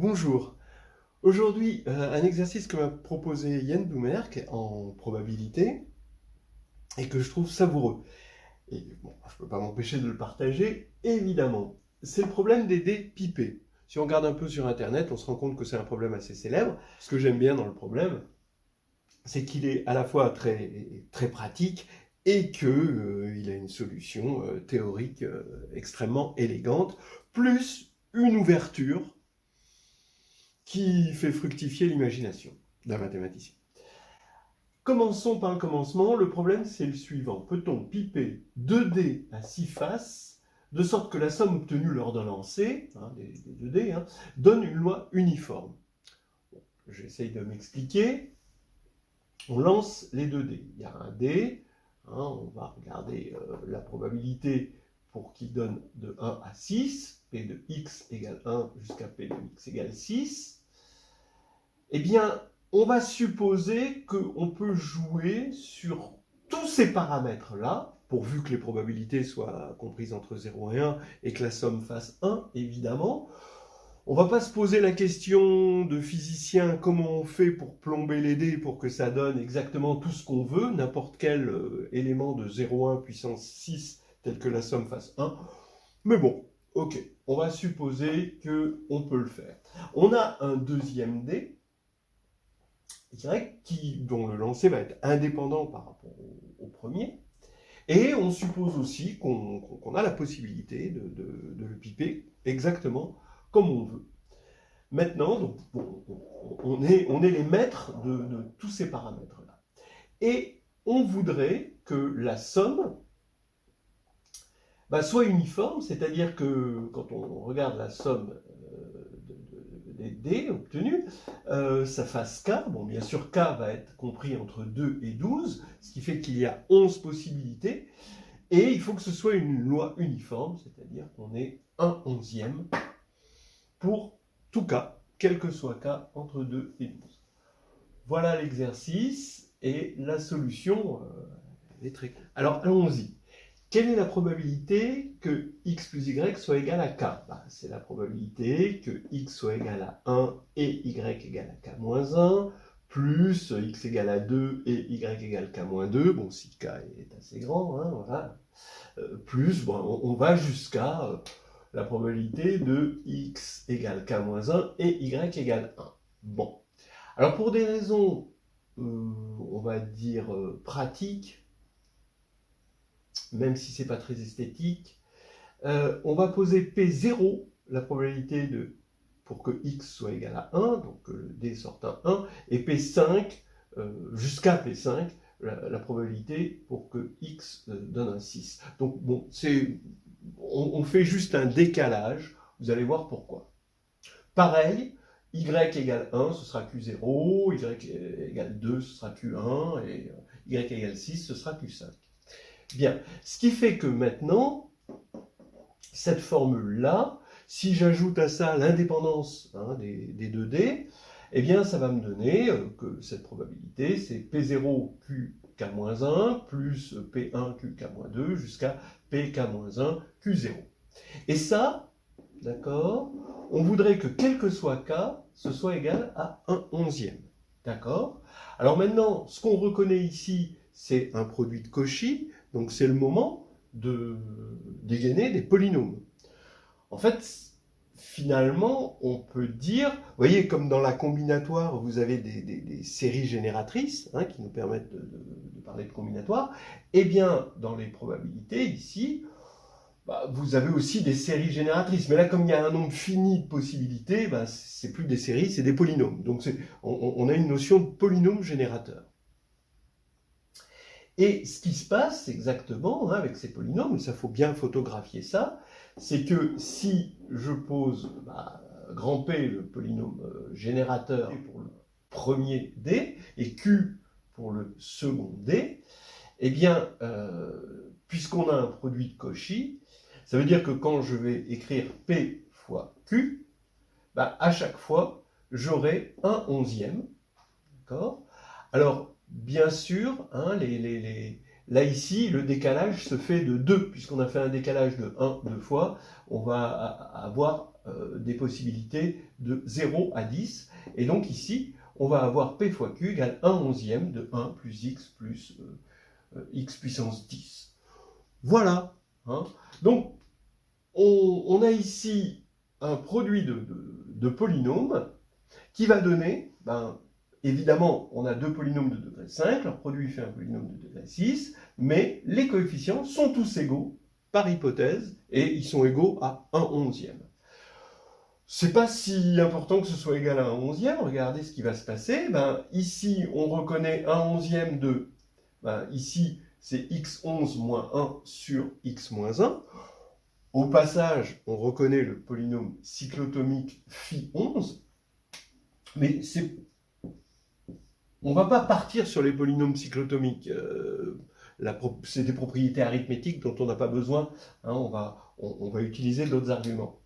Bonjour. Aujourd'hui, un exercice que m'a proposé Yann Blumerck en probabilité et que je trouve savoureux. Et bon, je ne peux pas m'empêcher de le partager, évidemment. C'est le problème des dés pipés. Si on regarde un peu sur Internet, on se rend compte que c'est un problème assez célèbre. Ce que j'aime bien dans le problème, c'est qu'il est à la fois très pratique et qu'il a une solution théorique extrêmement élégante, plus une ouverture qui fait fructifier l'imagination d'un mathématicien. Commençons par le commencement. Le problème, c'est le suivant. Peut-on piper 2 dés à 6 faces, de sorte que la somme obtenue lors d'un lancer, des 2 dés, donne une loi uniforme? Bon, j'essaye de m'expliquer. On lance les 2 dés. Il y a un dé, on va regarder la probabilité pour qu'il donne de 1 à 6, P de x égale 1 jusqu'à P de x égale 6. Eh bien, on va supposer qu'on peut jouer sur tous ces paramètres-là, pourvu que les probabilités soient comprises entre 0 et 1 et que la somme fasse 1, évidemment. On ne va pas se poser la question de physicien, comment on fait pour plomber les dés pour que ça donne exactement tout ce qu'on veut, n'importe quel élément de 0,1 puissance 6 tel que la somme fasse 1. Mais bon, ok, on va supposer qu'on peut le faire. On a un deuxième dé, dont le lancer va être indépendant par rapport au premier. Et on suppose aussi qu'on a la possibilité de le piper exactement comme on veut. Maintenant, donc, on est les maîtres de tous ces paramètres-là. Et on voudrait que la somme soit uniforme, c'est-à-dire que quand on regarde la somme des dés obtenus, ça fasse K. Bon, bien sûr, K va être compris entre 2 et 12, ce qui fait qu'il y a 11 possibilités. Et il faut que ce soit une loi uniforme, c'est-à-dire qu'on ait un onzième pour tout K, quel que soit K entre 2 et 12. Voilà l'exercice et la solution est très cool. Alors, allons-y. Quelle est la probabilité que x plus y soit égal à k? C'est la probabilité que x soit égal à 1 et y égal à k moins 1, plus x égale à 2 et y égale k moins 2, bon, si k est assez grand, voilà. Plus, on va jusqu'à la probabilité de x égale k moins 1 et y égale 1. Bon. Alors, pour des raisons, on va dire, pratiques, même si ce n'est pas très esthétique, on va poser P0, la probabilité pour que x soit égal à 1, donc que le d sorte un 1, et P5, jusqu'à P5, la probabilité pour que x donne un 6. Donc bon, on fait juste un décalage, vous allez voir pourquoi. Pareil, y égale 1, ce sera Q0, y égale 2, ce sera Q1, et y égale 6, ce sera Q5. Bien, ce qui fait que maintenant, cette formule-là, si j'ajoute à ça l'indépendance des 2 dés, eh bien ça va me donner que cette probabilité, c'est P0 QK-1 plus P1 QK-2 jusqu'à PK-1 Q0. Et ça, d'accord, on voudrait que quel que soit K, ce soit égal à 1 onzième. D'accord? Alors maintenant, ce qu'on reconnaît ici, c'est un produit de Cauchy, donc c'est le moment de dégainer des polynômes. En fait, finalement, on peut dire, vous voyez, comme dans la combinatoire, vous avez des séries génératrices qui nous permettent de parler de combinatoire, et bien, dans les probabilités, ici, vous avez aussi des séries génératrices. Mais là, comme il y a un nombre fini de possibilités, c'est plus des séries, c'est des polynômes. Donc, on a une notion de polynôme générateur. Et ce qui se passe exactement avec ces polynômes, et ça faut bien photographier ça, c'est que si je pose grand P, le polynôme générateur pour le premier D, et Q pour le second D, eh bien, puisqu'on a un produit de Cauchy, ça veut dire que quand je vais écrire P fois Q, à chaque fois, j'aurai un onzième. D'accord ? Alors, bien sûr, là ici, le décalage se fait de 2, puisqu'on a fait un décalage de 1 deux fois, on va avoir des possibilités de 0 à 10. Et donc ici, on va avoir P fois Q égale 1/11 de 1 plus x puissance 10. Voilà. Hein. Donc, on a ici un produit de polynômes qui va donner, évidemment, on a deux polynômes de degré 5, leur produit fait un polynôme de degré 6, mais les coefficients sont tous égaux, par hypothèse, et ils sont égaux à 1/11. C'est pas si important que ce soit égal à 1/11, regardez ce qui va se passer. Ici, on reconnaît 1/11 de, ici, c'est x11 moins 1 sur x moins 1. Au passage, on reconnaît le polynôme cyclotomique phi11, mais on ne va pas partir sur les polynômes cyclotomiques. C'est des propriétés arithmétiques dont on n'a pas besoin. Hein, on va utiliser d'autres arguments.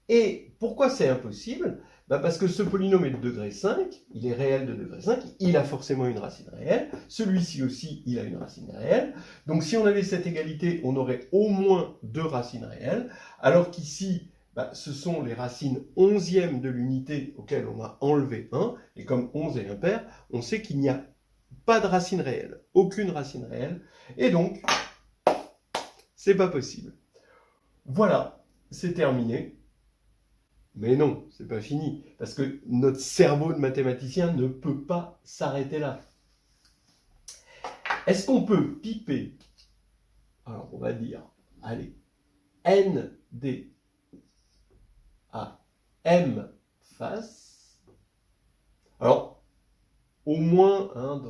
Et pourquoi c'est impossible? Parce que ce polynôme est de degré 5, il est réel de degré 5, il a forcément une racine réelle, celui-ci aussi, il a une racine réelle. Donc si on avait cette égalité, on aurait au moins deux racines réelles, alors qu'ici, ce sont les racines 11e de l'unité auxquelles on a enlevé 1, et comme 11 est impair, on sait qu'il n'y a pas de racine réelle, aucune racine réelle, et donc, c'est pas possible. Voilà, c'est terminé. Mais non, c'est pas fini, parce que notre cerveau de mathématicien ne peut pas s'arrêter là. Est-ce qu'on peut piper, alors on va dire, allez, ND à M face, alors, au moins, hein,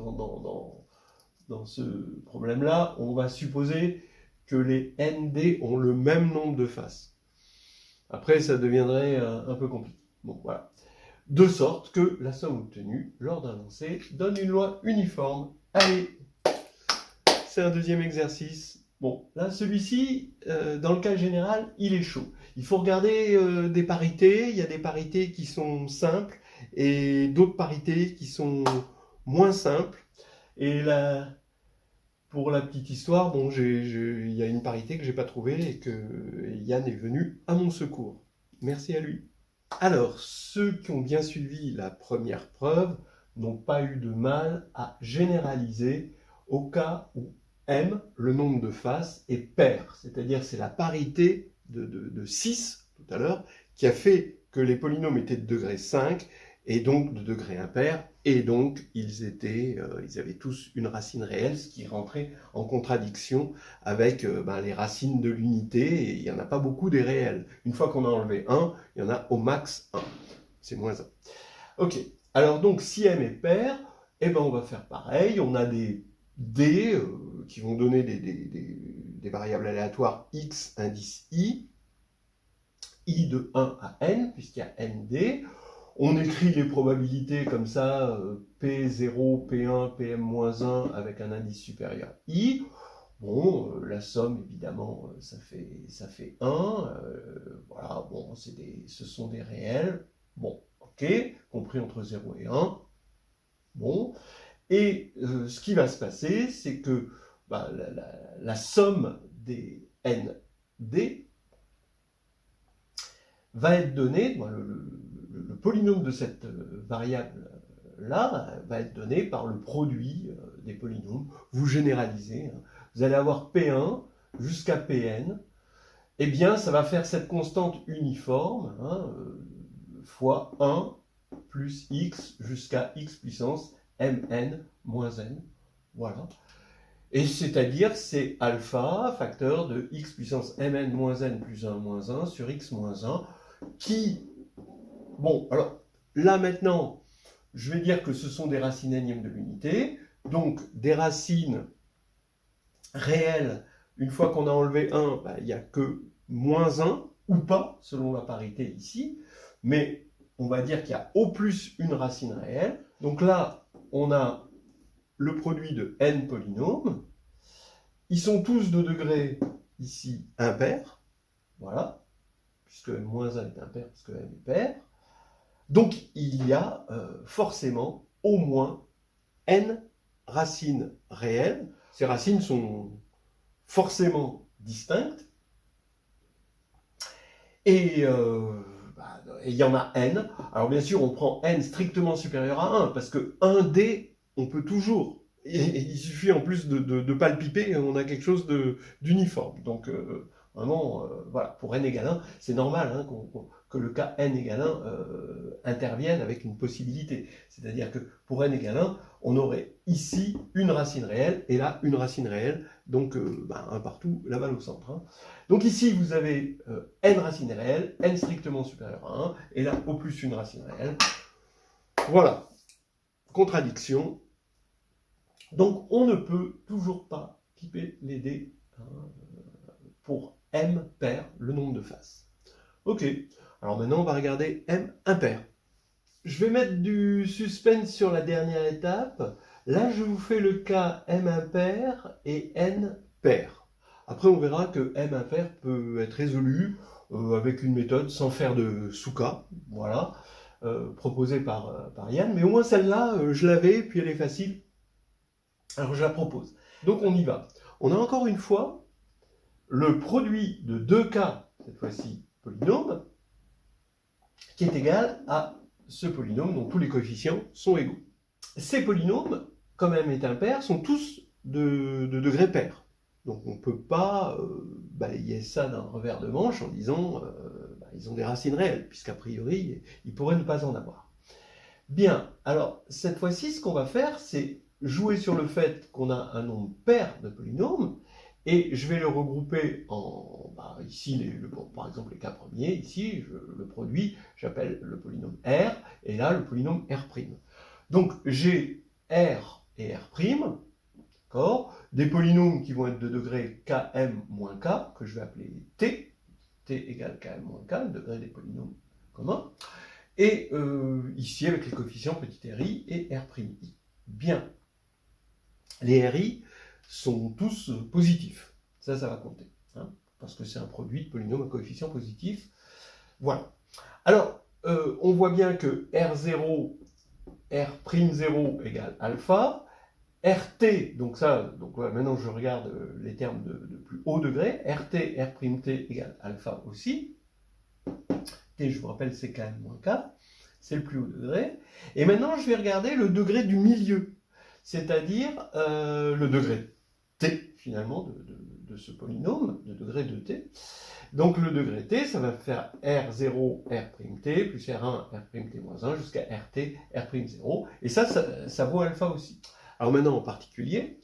dans ce problème-là, on va supposer que les ND ont le même nombre de faces. Après, ça deviendrait un peu compliqué. Bon, voilà. De sorte que la somme obtenue lors d'un lancer donne une loi uniforme. Allez, c'est un deuxième exercice. Bon, là, celui-ci, dans le cas général, il est chaud. Il faut regarder des parités. Il y a des parités qui sont simples et d'autres parités qui sont moins simples. Et là, pour la petite histoire, bon, il y a une parité que je n'ai pas trouvée et que Yann est venu à mon secours. Merci à lui. Alors, ceux qui ont bien suivi la première preuve n'ont pas eu de mal à généraliser au cas où M, le nombre de faces, est pair. C'est-à-dire c'est la parité de 6, tout à l'heure, qui a fait que les polynômes étaient de degré 5 et donc de degré impair, et donc ils avaient tous une racine réelle, ce qui rentrait en contradiction avec les racines de l'unité, et il n'y en a pas beaucoup des réels. Une fois qu'on a enlevé 1, il y en a au max 1. C'est moins 1. Ok, alors donc si M est pair, on va faire pareil, on a des D qui vont donner des variables aléatoires x indice i de 1 à n, puisqu'il y a nd. On écrit les probabilités comme ça, P0, P1, PM-1 avec un indice supérieur I. Bon, la somme, évidemment, ça fait 1. Voilà, bon, ce sont des réels. Bon, ok, compris entre 0 et 1. Bon, et ce qui va se passer, c'est que la somme des ND va être donnée, le polynôme de cette variable-là va être donné par le produit des polynômes. Vous généralisez, hein. Vous allez avoir P1 jusqu'à Pn. Eh bien, ça va faire cette constante uniforme, hein, fois 1 plus x jusqu'à x puissance mn moins n. Voilà. Et c'est-à-dire, c'est alpha, facteur de x puissance mn moins n plus 1 moins 1 sur x moins 1, qui... Bon, alors, là maintenant, je vais dire que ce sont des racines énièmes de l'unité, donc des racines réelles, une fois qu'on a enlevé 1, il n'y a que moins 1, ou pas, selon la parité ici, mais on va dire qu'il y a au plus une racine réelle. Donc là, on a le produit de n polynômes. Ils sont tous de degré, ici, impair. Voilà, puisque moins 1 est impair, parce que n est pair. Donc, il y a forcément au moins n racines réelles. Ces racines sont forcément distinctes. Et il y en a n. Alors bien sûr, on prend n strictement supérieur à 1, parce que 1D, on peut toujours. Et il suffit en plus de ne pas le piper, et on a quelque chose d'uniforme. Donc vraiment, voilà, pour n égale 1, c'est normal hein, que le cas n égale 1 intervienne avec une possibilité. C'est-à-dire que pour n égale 1, on aurait ici une racine réelle, et là une racine réelle, donc 1 partout, la balle au centre. Hein. Donc ici, vous avez n racines réelles, n strictement supérieur à 1, et là, au plus une racine réelle. Voilà. Contradiction. Donc, on ne peut toujours pas piper les dés hein, pour m pair, le nombre de faces. Ok. Alors maintenant, on va regarder m impair. Je vais mettre du suspense sur la dernière étape. Là, je vous fais le cas m impair et n pair. Après, on verra que m impair peut être résolu avec une méthode sans faire de sous-cas, voilà, proposée par Yann. Mais au moins celle-là, je l'avais, puis elle est facile. Alors je la propose. Donc on y va. On a encore une fois le produit de deux cas, cette fois-ci polynôme, qui est égal à ce polynôme dont tous les coefficients sont égaux. Ces polynômes, comme m est impair, sont tous de degré pair. Donc on ne peut pas balayer ça d'un revers de manche en disant ils ont des racines réelles, puisqu'a priori, ils pourraient ne pas en avoir. Bien, alors cette fois-ci, ce qu'on va faire, c'est jouer sur le fait qu'on a un nombre pair de polynômes, et je vais le regrouper en, ici, par exemple les cas premiers, ici, le produit, j'appelle le polynôme R, et là, le polynôme R'. Donc j'ai R et R', d'accord, des polynômes qui vont être de degré Km moins K, que je vais appeler T, T égale Km moins K, le degré des polynômes communs, et ici avec les coefficients petit ri et R'I. Bien. Les Ri sont tous positifs. Ça va compter. Hein, parce que c'est un produit de polynômes à coefficient positif. Voilà. Alors, on voit bien que R0, R'0 égale alpha. RT, donc voilà, maintenant je regarde les termes de plus haut degré. RT, R'T égale alpha aussi. T, je vous rappelle, c'est Km moins K. C'est le plus haut degré. Et maintenant, je vais regarder le degré du milieu. C'est-à-dire le degré T, finalement, de ce polynôme, de degré de T. Donc le degré T, ça va faire R0, R'T, plus R1, R'T moins 1, jusqu'à RT, R'T0. Et ça vaut alpha aussi. Alors maintenant, en particulier,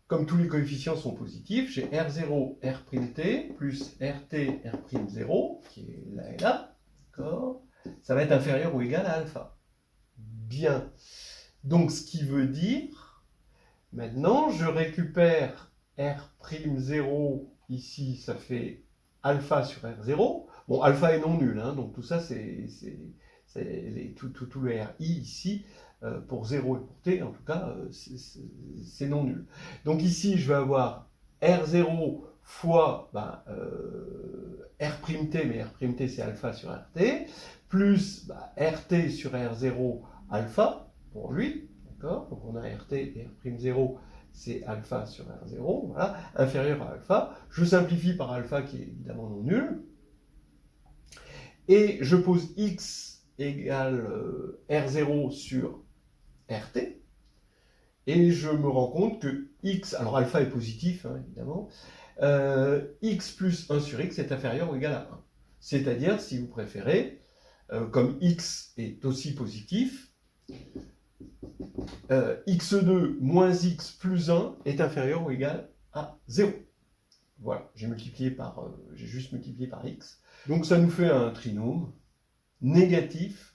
comme tous les coefficients sont positifs, j'ai R0, R'T, plus RT, R'0, qui est là et là, d'accord ? Ça va être inférieur ou égal à alpha. Bien. Donc, ce qui veut dire, maintenant, je récupère R'0, ici, ça fait alpha sur R0. Bon, alpha est non nul, hein, donc tout ça, tout le RI ici, pour 0 et pour T, en tout cas, c'est non nul. Donc ici, je vais avoir R0 fois R'T, mais R'T c'est alpha sur RT, plus RT sur R0 alpha, pour lui, d'accord? Donc on a RT et R'0, c'est alpha sur R0, voilà, inférieur à alpha. Je simplifie par alpha qui est évidemment non nul. Et je pose x égale R0 sur RT. Et je me rends compte que x, alors alpha est positif, hein, évidemment, x plus 1 sur x est inférieur ou égal à 1. C'est-à-dire, si vous préférez, comme x est aussi positif, x2 moins x plus 1 est inférieur ou égal à 0. Voilà, j'ai juste multiplié par x. Donc ça nous fait un trinôme négatif,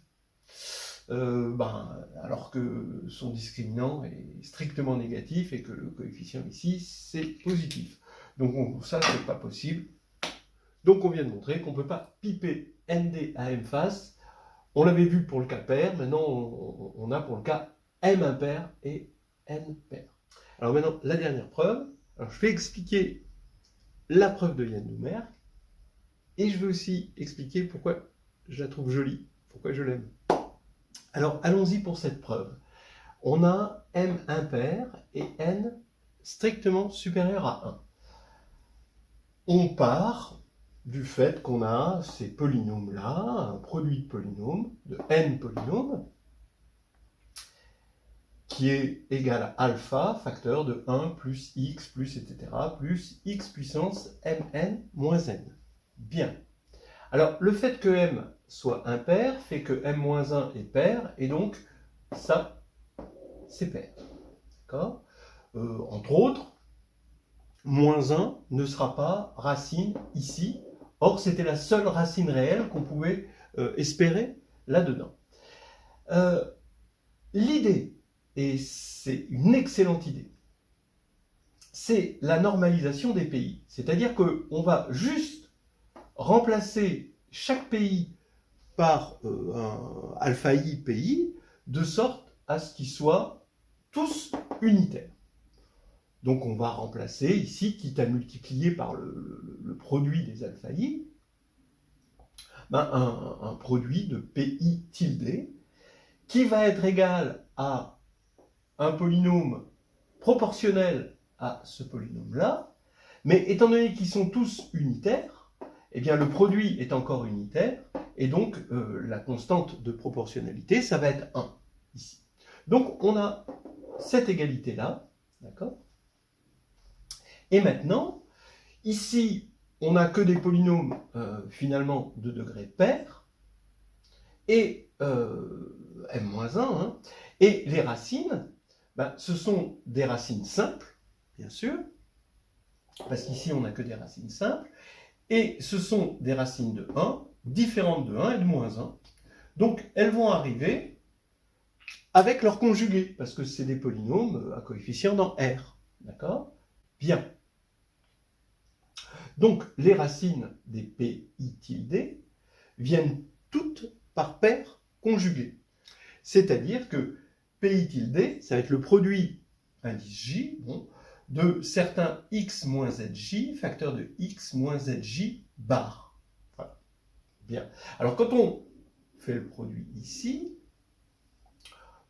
alors que son discriminant est strictement négatif et que le coefficient ici, c'est positif. Donc ça, c'est pas possible. Donc on vient de montrer qu'on ne peut pas piper ND à M face. On l'avait vu pour le cas pair, maintenant on a pour le cas M impair et N pair. Alors maintenant, la dernière preuve. Alors je vais expliquer la preuve de Yann Doumerc et je vais aussi expliquer pourquoi je la trouve jolie, pourquoi je l'aime. Alors allons-y pour cette preuve. On a M impair et N strictement supérieur à 1. On part du fait qu'on a ces polynômes-là, un produit de polynômes, de n polynômes, qui est égal à alpha, facteur de 1 plus x plus etc. plus x puissance mn moins n. Bien. Alors, le fait que m soit impair fait que m-1 est pair, et donc ça, c'est pair. D'accord ? Entre autres, moins 1 ne sera pas racine ici. Or, c'était la seule racine réelle qu'on pouvait espérer là-dedans. L'idée, et c'est une excellente idée, c'est la normalisation des pays. C'est-à-dire qu'on va juste remplacer chaque pays par un alpha i pays, de sorte à ce qu'ils soient tous unitaires. Donc on va remplacer ici, quitte à multiplier par le produit des alpha i, un produit de pi tilde, qui va être égal à un polynôme proportionnel à ce polynôme-là, mais étant donné qu'ils sont tous unitaires, eh bien le produit est encore unitaire, et donc la constante de proportionnalité, ça va être 1, ici. Donc on a cette égalité-là, d'accord ? Et maintenant, ici, on n'a que des polynômes, finalement, de degré pair, et m-1, hein, et les racines, ce sont des racines simples, bien sûr, parce qu'ici, on n'a que des racines simples, et ce sont des racines de 1, différentes de 1 et de moins 1. Donc, elles vont arriver avec leur conjugué, parce que c'est des polynômes à coefficient dans R. D'accord ? Bien. Donc, les racines des pi tilde viennent toutes par paire conjuguée. C'est-à-dire que pi tilde, ça va être le produit indice j, bon, de certains x moins zj, facteur de x moins zj bar. Voilà. Bien. Alors, quand on fait le produit ici,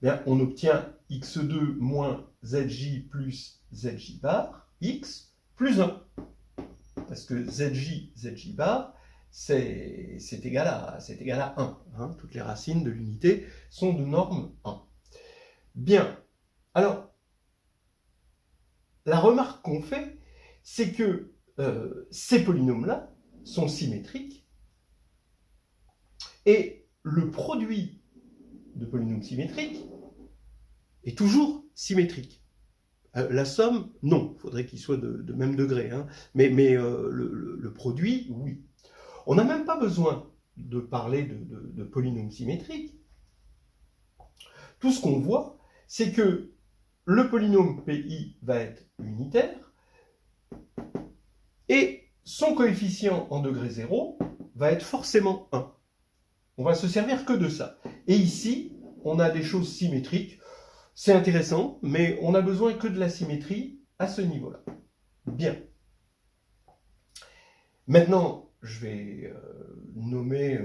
bien, on obtient x2 moins zj plus zj bar, x plus 1. Parce que zj bar, c'est égal à 1. Hein. Toutes les racines de l'unité sont de norme 1. Bien. Alors, la remarque qu'on fait, c'est que ces polynômes-là sont symétriques, et le produit de polynômes symétriques est toujours symétrique. La somme, non, il faudrait qu'il soit de même degré, hein. mais le produit, oui. On n'a même pas besoin de parler de polynômes symétriques. Tout ce qu'on voit, c'est que le polynôme pi va être unitaire, et son coefficient en degré 0 va être forcément 1. On va se servir que de ça. Et ici, on a des choses symétriques. C'est intéressant, mais on n'a besoin que de la symétrie à ce niveau-là. Bien. Maintenant, je vais nommer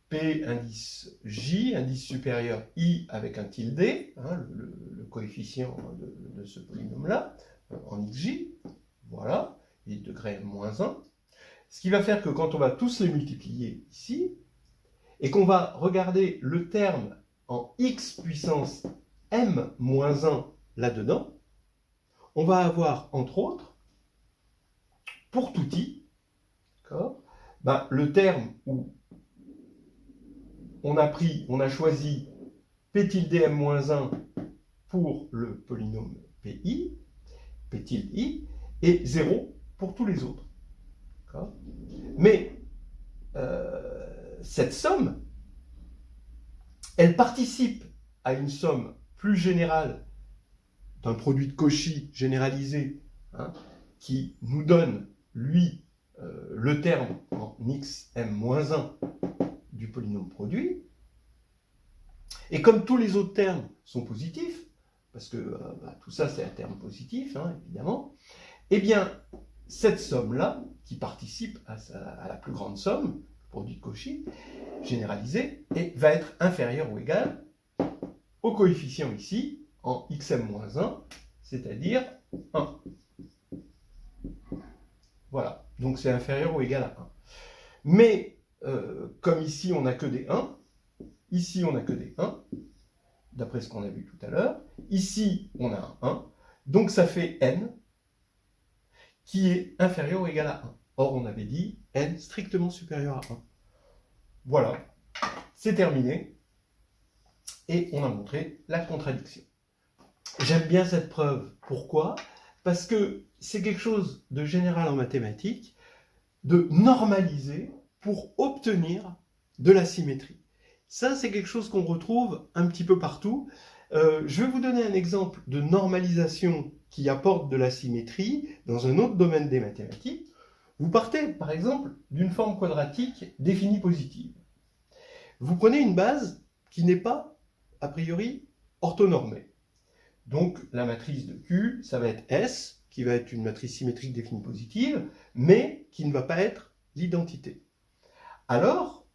P indice J, indice supérieur I avec un tilde, hein, le coefficient de ce polynôme-là, en xj. Voilà, et degré moins 1. Ce qui va faire que quand on va tous les multiplier ici, et qu'on va regarder le terme en x puissance m-1 là-dedans, on va avoir, entre autres, pour tout i, le terme où on a choisi p tilde m-1 pour le polynôme pi, p tilde i, et 0 pour tous les autres. Mais cette somme, elle participe à une somme plus générale d'un produit de Cauchy généralisé, hein, qui nous donne, lui, le terme en xm-1 du polynôme produit. Et comme tous les autres termes sont positifs, parce que tout ça c'est un terme positif, hein, évidemment, eh bien, cette somme-là, qui participe à la plus grande somme, produit de Cauchy, généralisé, et va être inférieure ou égale au coefficient ici, en xm-1, c'est-à-dire 1. Voilà, donc c'est inférieur ou égal à 1. Mais comme ici on n'a que des 1, ici on n'a que des 1, d'après ce qu'on a vu tout à l'heure, ici on a un 1, donc ça fait n qui est inférieur ou égal à 1. Or on avait dit n strictement supérieur à 1. Voilà, c'est terminé, et on a montré la contradiction. J'aime bien cette preuve, pourquoi? Parce que c'est quelque chose de général en mathématiques, de normaliser pour obtenir de la symétrie. Ça, c'est quelque chose qu'on retrouve un petit peu partout. Je vais vous donner un exemple de normalisation qui apporte de la symétrie dans un autre domaine des mathématiques. Vous partez, par exemple, d'une forme quadratique définie positive. Vous prenez une base qui n'est pas, a priori, orthonormée. Donc, la matrice de Q, ça va être S, qui va être une matrice symétrique définie positive, mais qui ne va pas être l'identité. Alors,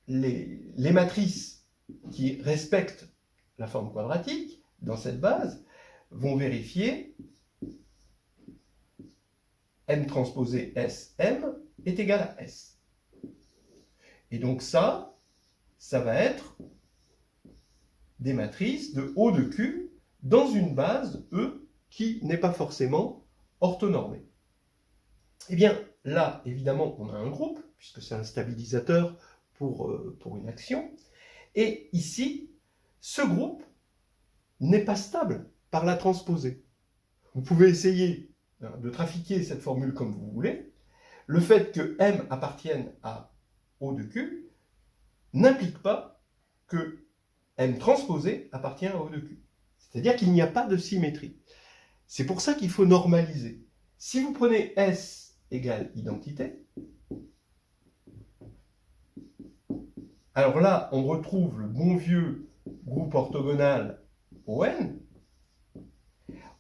les matrices qui respectent la forme quadratique dans cette base vont vérifier M transposé SM est égal à S. Et donc ça va être des matrices de O de Q dans une base E qui n'est pas forcément orthonormée. Eh bien, là, évidemment, on a un groupe, puisque c'est un stabilisateur pour une action. Et ici, ce groupe n'est pas stable par la transposée. Vous pouvez essayer de trafiquer cette formule comme vous voulez. Le fait que M appartienne à O de Q n'implique pas que M transposé appartient à O de Q. C'est-à-dire qu'il n'y a pas de symétrie. C'est pour ça qu'il faut normaliser. Si vous prenez S égale identité, alors là, on retrouve le bon vieux groupe orthogonal ON.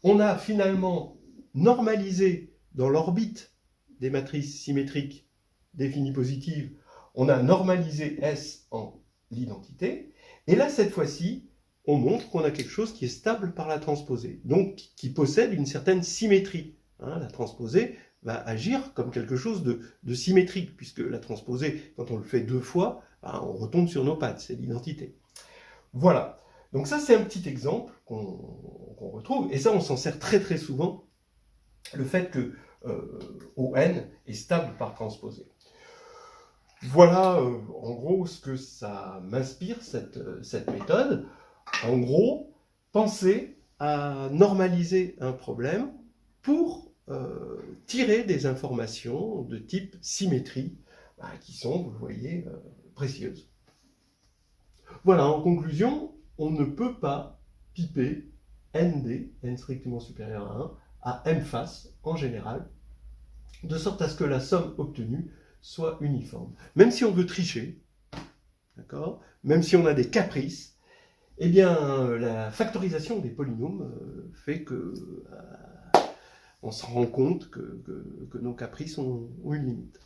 On a finalement normalisé dans l'orbite des matrices symétriques définies positives, on a normalisé S en l'identité. Et là, cette fois-ci, on montre qu'on a quelque chose qui est stable par la transposée, donc qui possède une certaine symétrie. La transposée va agir comme quelque chose de symétrique, puisque la transposée, quand on le fait deux fois, on retombe sur nos pattes, c'est l'identité. Voilà, donc ça c'est un petit exemple qu'on retrouve, et ça on s'en sert très très souvent, le fait que ON est stable par transposée. Voilà en gros ce que ça m'inspire, cette méthode. En gros, pensez à normaliser un problème pour tirer des informations de type symétrie, qui sont, vous le voyez, précieuses. Voilà, en conclusion, on ne peut pas piper ND, n strictement supérieur à 1, à M face en général, de sorte à ce que la somme obtenue soit uniforme. Même si on veut tricher, d'accord, même si on a des caprices, eh bien, la factorisation des polynômes fait que on se rend compte que nos caprices ont une limite.